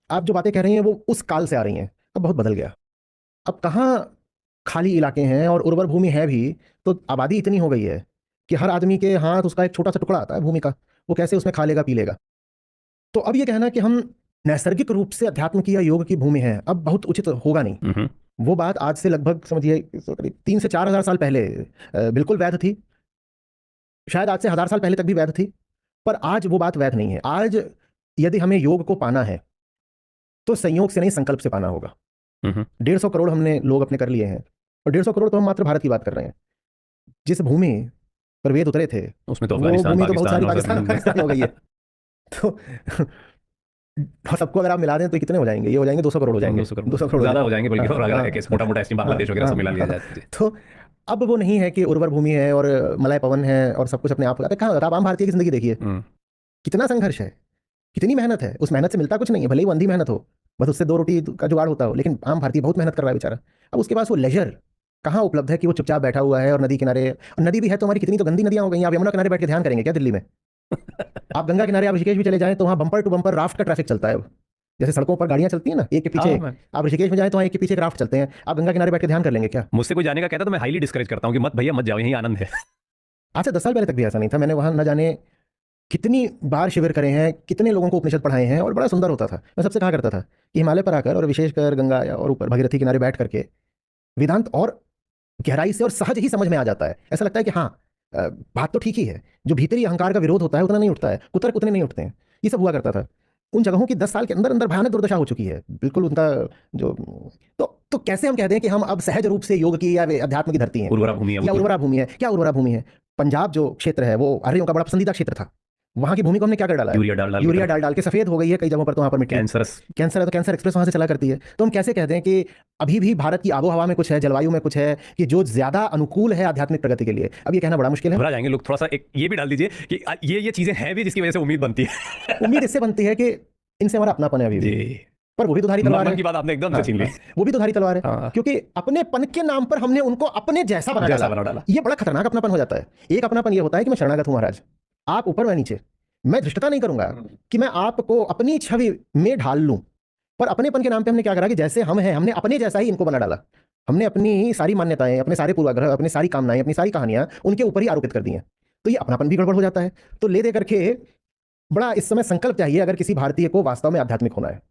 आप जो बातें कह रही हैं वो उस काल से आ रही हैं, अब बहुत बदल गया। अब कहाँ खाली इलाके हैं और उर्वर भूमि है भी, तो आबादी इतनी हो गई है कि हर आदमी के हाथ उसका एक छोटा सा टुकड़ा आता है भूमि का, वो कैसे उसमें खा लेगा पी लेगा। तो अब ये कहना कि हम नैसर्गिक रूप से अध्यात्म की या योग की भूमि है, अब बहुत उचित होगा नहीं। वो बात आज से लगभग समझिए करीब 3 से 4 हज़ार साल पहले बिल्कुल वैध थी। शायद आज से 1000 साल पहले तक भी वैध थी। पर आज वो बात वैध नहीं है। आज यदि हमें योग को पाना है तो संयोग से नहीं, संकल्प से पाना होगा। 150 करोड़ हमने लोग अपने कर लिए हैं, और 150 करोड़ तो हम मात्र भारत की बात कर रहे हैं। जिस भूमि पर वेद उतरे थे उसमें तो वो अफगानिस्तान भूमि तो बहुत पाकिस्तान सारी और पाकिस्तान सब अफगानिस्तान हो गई है। तो सबको अगर आप मिला दें तो कितने हो जाएंगे? ये हो जाएंगे 200 करोड़ हो जाएंगे, 200 करोड़ 200 करोड़ हो ज्यादा जाएंगे। हो जाएंगे बल्कि, और हाँ अगर हाँ मोटा मोटा एस्टिमेट हाँ बांग्लादेश वगैरह सब मिला लिया हाँ जाए। तो अब वो नहीं है कि उर्वर भूमि है और मलय पवन है और सब कुछ अपने आप हो जाता है। कहाँ होता है? आप आम भारतीय की जिंदगी देखिए, हम्म। कितना संघर्ष है, कितनी मेहनत है। उस मेहनत से मिलता कुछ नहीं है, भले ही वो अंधी मेहनत हो, बस उससे 2 रोटी का जुगाड़ होता हो, लेकिन आम भारतीय बहुत मेहनत कर रहा है बेचारा। अब उसके पास वो लेजर कहाँ उपलब्ध है कि वो चुपचाप बैठा हुआ है और नदी किनारे, और नदी भी है तो हमारी कितनी तो गंदी नदियां हो गई हैं। आप यमुना किनारे बैठ के ध्यान करेंगे क्या दिल्ली में? आप गंगा किनारे, आप ऋषिकेश भी चले जाएं तो वहाँ बम्पर टू बम्पर राफ्ट का ट्रैफिक चलता है अब। जैसे सड़कों पर गाड़ियां चलती हैं ना एक के पीछे हाँ एक, मैं, आप ऋषिकेश में जाएं तो वहाँ एक के पीछे एक राफ्ट चलते हैं। आप गंगा किनारे बैठ के ध्यान कर लेंगे क्या? मुझसे कोई जाने का कहता तो मैं हाईली डिस्करेज करता हूँ कि मत भैया मत जाओ, यही आनंद है। आज से 10 साल पहले तक भी ऐसा नहीं था। मैंने वहाँ न जाने कितनी बार शिविर करे हैं, कितने लोगों को उपनिषद पढ़ाए हैं, और बड़ा सुंदर होता था। मैं सबसे कहा करता था कि हिमालय पर आकर, और विशेषकर गंगा या और ऊपर भगीरथी किनारे बैठ करके वेदांत और गहराई से और सहज ही समझ में आ जाता है। ऐसा लगता है कि हाँ, बात तो ठीक ही है। जो भीतरी अहंकार का विरोध होता है उतना नहीं उठता है, कुतर्क उतने नहीं उठते हैं। ये सब हुआ करता था। उन जगहों की 10 साल के अंदर अंदर भयानक दुर्दशा हो चुकी है, बिल्कुल उनका जो। तो कैसे हम कहते हैं कि हम अब सहज रूप से योग की या अध्यात्म की धरती हैं, उर्वरा भूमि है वो या तो। उर्वरा भूमि है? क्या उर्वरा भूमि है? पंजाब जो क्षेत्र है वो आर्यों का बड़ा पसंदीदा क्षेत्र था। वहां की भूमि को हमने क्या कर डाला है? यूरिया डाल डाल के यूरिया कर डाल डाल के सफेद हो गई है कई जगहों पर, तो वहां पर मिट्टी कैंसरस। कैंसर है तो कैंसर एक्सप्रेस वहां से चला करती है। तो हम कैसे कहते हैं कि अभी भी भारत की आबो हवा में कुछ है, जलवायु में कुछ है कि जो ज्यादा अनुकूल है आध्यात्मिक प्रगति के लिए? अब ये कहना बड़ा मुश्किल है। घबरा जाएंगे लोग। थोड़ा सा एक ये भी डाल दीजिए कि ये चीजें हैं भी जिसकी वजह से उम्मीद बनती है। उम्मीद इससे बनती है कि इनसे हमारा अपनापन है अभी भी। जी। पर वो भी तो धारी तलवार मन है। की बात आपने एकदम से हाँ छीन ली। हाँ, वो भी तो धारी तलवार है। हाँ। क्योंकि अपनेपन के नाम पर हमने उनको अपने जैसा बना जैसा डाला। बना डाला। ये बड़ा खतरनाक अपनापन हो जाता है। एक अपनापन ये होता है कि मैं शरणागत हूं महाराज, आप ऊपर मैं नीचे। मैं धृष्टता नहीं करूंगा कि मैं आपको अपनी छवि में ढाल लूं। पर अपनेपन के नाम पे हमने क्या करा कि जैसे हम हैं, हमने अपने जैसा ही इनको बना डाला। हमने अपनी सारी मान्यताएं, अपने सारे पूर्वाग्रह, अपनी सारी कामनाएं, अपनी सारी कहानियां उनके ऊपर ही आरोपित कर दी हैं। तो ये अपनापन भी गड़बड़ हो जाता है। तो ले दे करके बड़ा इस समय संकल्प चाहिए अगर किसी भारतीय को वास्तव में आध्यात्मिक होना है।